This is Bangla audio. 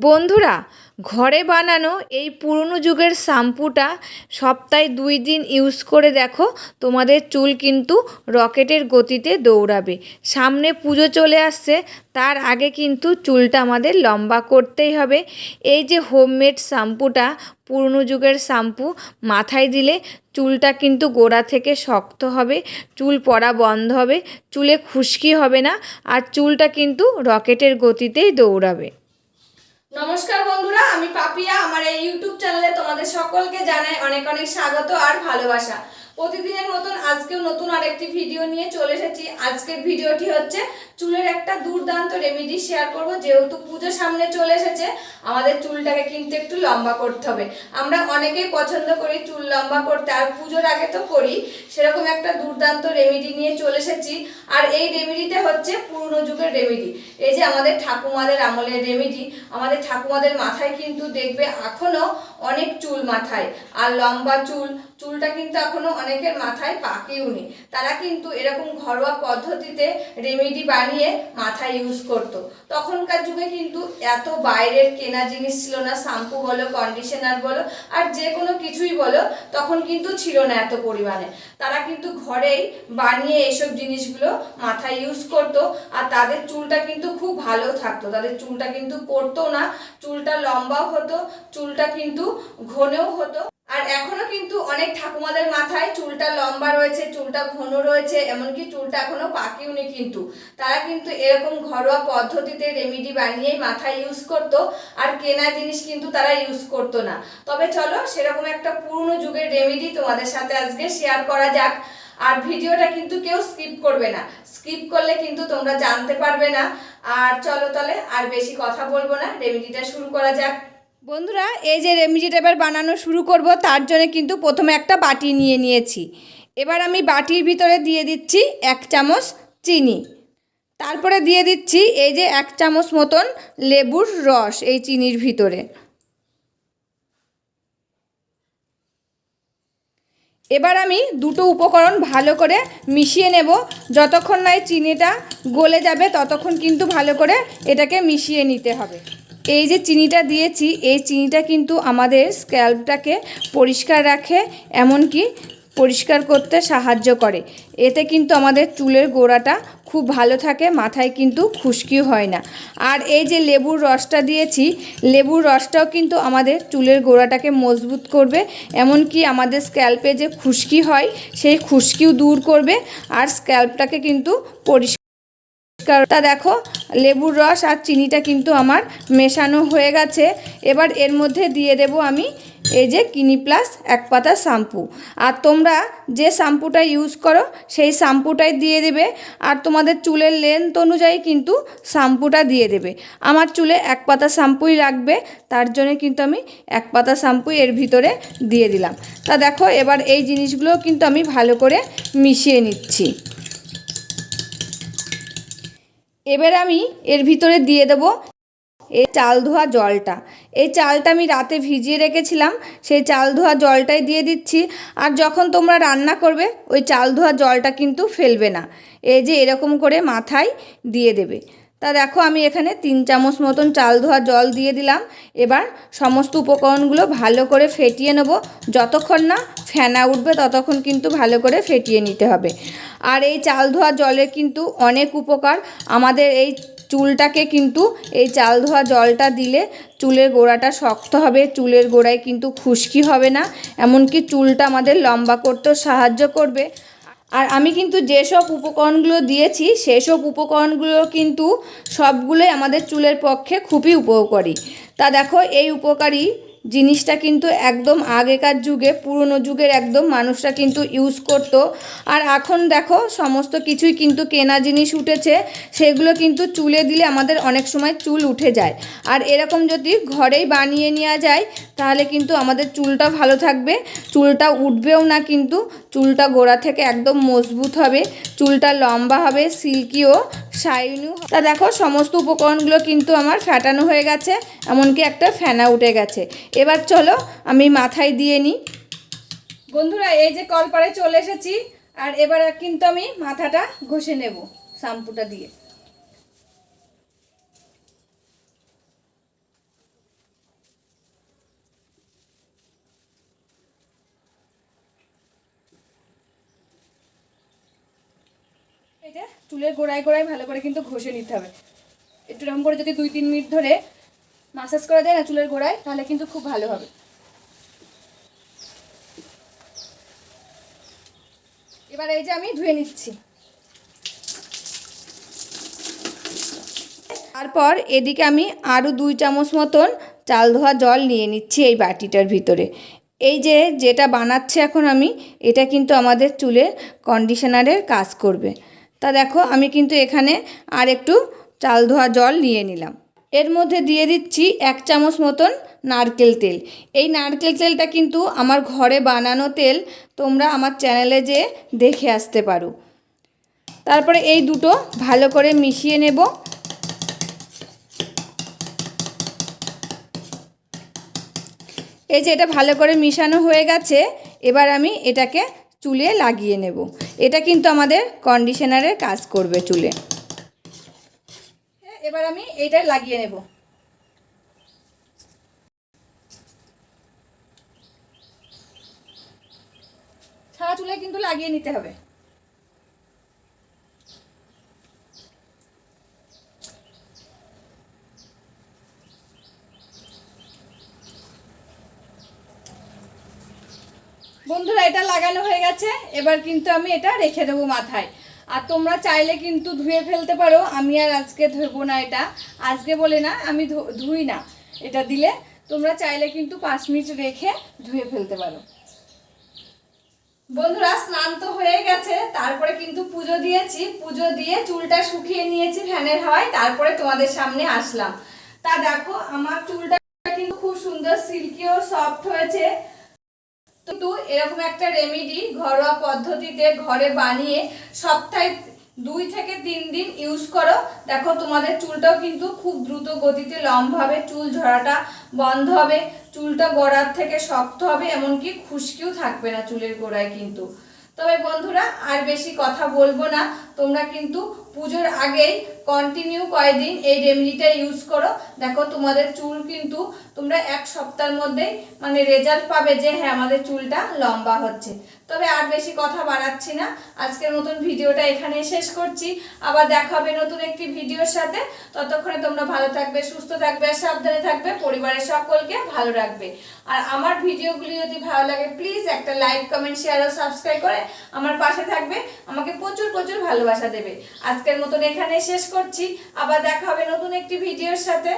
বন্ধুরা, ঘরে বানানো এই পুরনো যুগের শ্যাম্পুটা সপ্তাহে 2 দিন ইউজ করে দেখো, তোমাদের চুল কিন্তু রকেটের গতিতে দৌড়াবে। সামনে পুজো চলে আসছে, তার আগে কিন্তু চুলটা আমাদের লম্বা করতেই হবে। এই যে হোমমেড শ্যাম্পুটা, পুরনো যুগের শ্যাম্পু, মাথায় দিলে চুলটা কিন্তু গোড়া থেকে শক্ত হবে, চুল পড়া বন্ধ হবে, চুলে খুশকি হবে না, আর চুলটা কিন্তু রকেটের গতিতেই দৌড়াবে। নমস্কার বন্ধুরা, আমি পাপিয়া। আমার এই ইউটিউব চ্যানেলে তোমাদের সকলকে জানাই অনেক অনেক স্বাগত আর ভালোবাসা। প্রতিদিনের মতন আজকেও নতুন আরেকটি ভিডিও নিয়ে চলে এসেছি। আজকের ভিডিওটি হচ্ছে চুলের একটা দুর্দান্ত রেমেডি শেয়ার করব। যেহেতু পুজো সামনে চলে এসেছে, আমাদের চুলটাকে কিন্তু একটু লম্বা করতে হবে। আমরা অনেকেই পছন্দ করি চুল লম্বা করতে, আর পুজোর আগে তো করি। সেরকম একটা দুর্দান্ত রেমেডি নিয়ে চলে এসেছি। আর এই রেমেডিটা হচ্ছে পুরনো যুগের রেমেডি। এই যে আমাদের ঠাকুমাদের আমলের রেমেডি। আমাদের ঠাকুমাদের মাথায় কিন্তু দেখবে এখনো অনেক চুল মাথায়, আর লম্বা চুলটা কিন্তু এখনো অনেকের মাথায় পাকেওনি। তারা কিন্তু এরকম ঘরোয়া পদ্ধতিতে রেমেডি বানিয়ে মাথায় ইউজ করত। তখনকার যুগে কিন্তু এত বাইরের কেনা জিনিস ছিল না, শ্যাম্পু বলো, কন্ডিশনার বলো, আর যে কোনো কিছুই বলো, তখন কিন্তু ছিল না এত পরিমাণে। তারা কিন্তু ঘরেই বানিয়ে এসব জিনিসগুলো মাথায় ইউজ করতো, আর তাদের চুলটা কিন্তু খুব ভালো থাকতো। তাদের চুলটা কিন্তু পড়তো না, চুলটা লম্বাও হতো, চুলটা কিন্তু ঘনও হতো। আর এখনো কিন্তু অনেক ঠাকুমাদের মাথায় চুলটা লম্বা রয়েছে, চুলটা ঘন রয়েছে, এমনকি চুলটা এখনো পাকেওনি। কিন্তু তারা কিন্তু এরকম ঘরোয়া পদ্ধতিতে রেমেডি বানিয়েই মাথায় ইউজ করতো, আর কেনা জিনিস কিন্তু তারা ইউজ করতো না। তবে চলো, সেরকম একটা পুরনো যুগের রেমেডি তোমাদের সাথে আজকে শেয়ার করা যাক। আর ভিডিওটা কিন্তু কেউ স্কিপ করবে না, স্কিপ করলে কিন্তু তোমরা জানতে পারবে না। আর চলো তাহলে আর বেশি কথা বলবো না, রেমেডিটা শুরু করা যাক। বন্ধুরা, এই যে রেমেডিটা এবার বানানো শুরু করব, তার জন্য কিন্তু প্রথমে একটা বাটি নিয়ে নিয়েছি। এবার আমি বাটির ভিতরে দিয়ে দিচ্ছি 1 চামচ চিনি। তারপরে দিয়ে দিচ্ছি এই যে 1 চামচ মতন লেবুর রস এই চিনির ভিতরে। এবার আমি দুটো উপকরণ ভালো করে মিশিয়ে নেব। যতক্ষণ না এই চিনিটা গলে যাবে ততক্ষণ কিন্তু ভালো করে এটাকে মিশিয়ে নিতে হবে। এই যে চিনিটা দিয়েছি, এই চিনিটা কিন্তু আমাদের স্ক্যাল্পটাকে পরিষ্কার রাখে, এমনকি পরিষ্কার করতে সাহায্য করে। এতে কিন্তু আমাদের চুলের গোড়াটা খুব ভালো থাকে, মাথায় কিন্তু খুশকিও হয় না। আর এই যে লেবুর রসটা দিয়েছি, লেবুর রসটাও কিন্তু আমাদের চুলের গোড়াটাকে মজবুত করবে, এমনকি আমাদের স্ক্যাল্পে যে খুশকি হয় সেই খুশকিও দূর করবে, আর স্ক্যাল্পটাকে কিন্তু পরিষ্কার। তা দেখো, লেবুর রস আর চিনিটা কিন্তু আমার মেশানো হয়ে গেছে। এবার এর মধ্যে দিয়ে দেব আমি এই যে ক্লিনিক প্লাস 1 পাতা শ্যাম্পু। আর তোমরা যে শ্যাম্পুটা ইউজ করো সেই শ্যাম্পুটাই দিয়ে দেবে, আর তোমাদের চুলের লেন্থ অনুযায়ী কিন্তু শ্যাম্পুটা দিয়ে দেবে। আমার চুলে 1 পাতা শ্যাম্পুই লাগবে, তার জন্য কিন্তু আমি 1 পাতা শ্যাম্পু এর ভিতরে দিয়ে দিলাম। তা দেখো, এবার এই জিনিসগুলো কিন্তু আমি ভালো করে মিশিয়ে নিচ্ছি। এবার আমি এর ভিতরে দিয়ে দেব এই চাল ধোয়া জলটা। এই চালটা আমি রাতে ভিজিয়ে রেখেছিলাম, সেই চাল ধোয়া জলটাই দিয়ে দিচ্ছি। আর যখন তোমরা রান্না করবে ওই চাল ধোয়া জলটা কিন্তু ফেলবে না, এই যে এরকম করে মাথায় দিয়ে দেবে। তা দেখো, আমি এখানে 3 চামচ মতন চাল ধোয়া জল দিয়ে দিলাম। এবার সমস্ত উপকরণগুলো ভালো করে ফেটিয়ে নেব। যতক্ষণ না ফেনা উঠবে ততক্ষণ কিন্তু ভালো করে ফেটিয়ে নিতে হবে। আর এই চাল ধোয়া জলের কিন্তু অনেক উপকার। আমাদের এই চুলটাকে কিন্তু এই চাল ধোয়া জলটা দিলে চুলের গোড়াটা শক্ত হবে, চুলের গোড়ায় কিন্তু খুশকি হবে না, এমনকি চুলটা আমাদের লম্বা করতেও সাহায্য করবে। আর আমি কিন্তু যেসব উপকরণগুলো দিয়েছি সেসব উপকরণগুলো কিন্তু সবগুলোই আমাদের চুলের পক্ষে খুবই উপকারী। তা দেখো, এই উপকারী জিনিসটা কিন্তু একদম আগেকার যুগে, পুরনো যুগের একদম মানুষরা কিন্তু ইউজ করত। আর এখন দেখো সমস্ত কিছুই কিন্তু কেনা জিনিস উঠেছে, সেগুলো কিন্তু চুলে দিলে আমাদের অনেক সময় চুল উঠে যায়। আর এরকম যদি ঘরেই বানিয়ে নেওয়া যায় তাহলে কিন্তু আমাদের চুলটা ভালো থাকবে, চুলটা উঠবেও না, কিন্তু চুলটা গোড়া থেকে একদম মজবুত হবে, চুলটা লম্বা হবে, সিল্কি ও শাইনিও। তা দেখো, সমস্ত উপকরণগুলো কিন্তু আমার ফেটানো হয়ে গেছে, এমনকি একটা ফেনা উঠে গেছে। এবার চলো আমি মাথায় দিয়ে নিই। বন্ধুরা, এই যে কলপাড়ে চলে এসেছি, আর এবার কিন্তু আমি মাথাটা ঘষে নেব শ্যাম্পুটা দিয়ে। চুলের গোড়ায় গোড়ায় ভালো করে কিন্তু ঘষে নিতে হবে। একটু এরকম করে যদি 2-3 মিনিট ধরে মাসাজ করা যায় না চুলের গোড়ায়, তাহলে কিন্তু খুব ভালো হবে। এবার এই যে আমি ধুয়ে নিচ্ছি। তারপর এদিকে আমি আরও 2 চামচ মতন চাল ধোয়া জল নিয়ে নিচ্ছি এই বাটিটার ভিতরে। এই যে যেটা বানাচ্ছে এখন আমি, এটা কিন্তু আমাদের চুলের কন্ডিশনারের কাজ করবে। তা দেখো আমি কিন্তু এখানে আর একটু চাল ধোয়া জল নিয়ে নিলাম। এর মধ্যে দিয়ে দিচ্ছি 1 চামচ মতন নারকেল তেল। এই নারকেল তেলটা কিন্তু আমার ঘরে বানানো তেল, তোমরা আমার চ্যানেলে যেয়ে দেখে আসতে পারো। তারপরে এই দুটো ভালো করে মিশিয়ে নেব। এই যে এটা ভালো করে মিশানো হয়ে গেছে, এবার আমি এটাকে চুলে লাগিয়ে নেব। এটা কিন্তু আমাদের কন্ডিশনারের কাজ করবে চুলে। এবার আমি এইটা লাগিয়ে নেব। সারা চুলে কিন্তু লাগিয়ে নিতে হবে। বন্ধুরা এটা লাগানো হয়ে গেছে, এবার কিন্তু আমি এটা রেখে দেবো মাথায়। আর তোমরা চাইলে কিন্তু ধুয়ে ফেলতে পারো, আমি আর আজকে ধুবো না এটা, আজকে বলে না আমি ধুই না। এটা দিলে তোমরা চাইলে কিন্তু 5 মিনিট রেখে ধুয়ে ফেলতে পারো। বন্ধুরা স্নান তো হয়ে গেছে, তারপরে কিন্তু পুজো দিয়েছি, পুজো দিয়ে চুলটা শুকিয়ে নিয়েছি ফ্যানের হাওয়ায়, তারপরে তোমাদের সামনে আসলাম। তা দেখো আমার চুলটা কিন্তু খুব সুন্দর সিল্কি ও সফট হয়েছে। কিন্তু এরকম একটা রেমেডি ঘরোয়া পদ্ধতিতে ঘরে বানিয়ে সপ্তাহে 2 থেকে 3 দিন ইউজ করো, দেখো তোমাদের চুলটাও কিন্তু খুব দ্রুত গতিতে লম্বা হবে, চুল ঝরাটা বন্ধ হবে, চুলটা গোড়ার থেকে শক্ত হবে, এমনকি খুশকিও থাকবে না চুলের গোড়ায় কিন্তু। তবে বন্ধুরা আর বেশি কথা বলবো না, তোমরা কিন্তু পুজোর আগেই কন্টিনিউ কয়েকদিন এই রেমেডিটা ইউজ করো, দেখো তোমাদের চুল কিন্তু তোমরা 1 সপ্তাহের মধ্যেই মানে রেজাল্ট পাবে যে হ্যাঁ আমাদের চুলটা লম্বা হচ্ছে। তবে আর বেশি কথা বাড়াচ্ছি না, আজকের মতন ভিডিওটা এখানেই শেষ করছি। আবার দেখা হবে নতুন একটি ভিডিওর সাথে। ততক্ষণে তোমরা ভালো থাকবে, সুস্থ থাকবে, সাবধানে থাকবে, পরিবারের সকলকে ভালো রাখবে। আর আমার ভিডিওগুলি যদি ভালো লাগে প্লিজ একটা লাইক, কমেন্ট, শেয়ার ও সাবস্ক্রাইব করে আমার পাশে থাকবে, আমাকে প্রচুর প্রচুর ভালোবাসা দেবে। আজকের মতন এখানেই শেষ করছি, আবার দেখা হবে নতুন একটি ভিডিওর সাথে।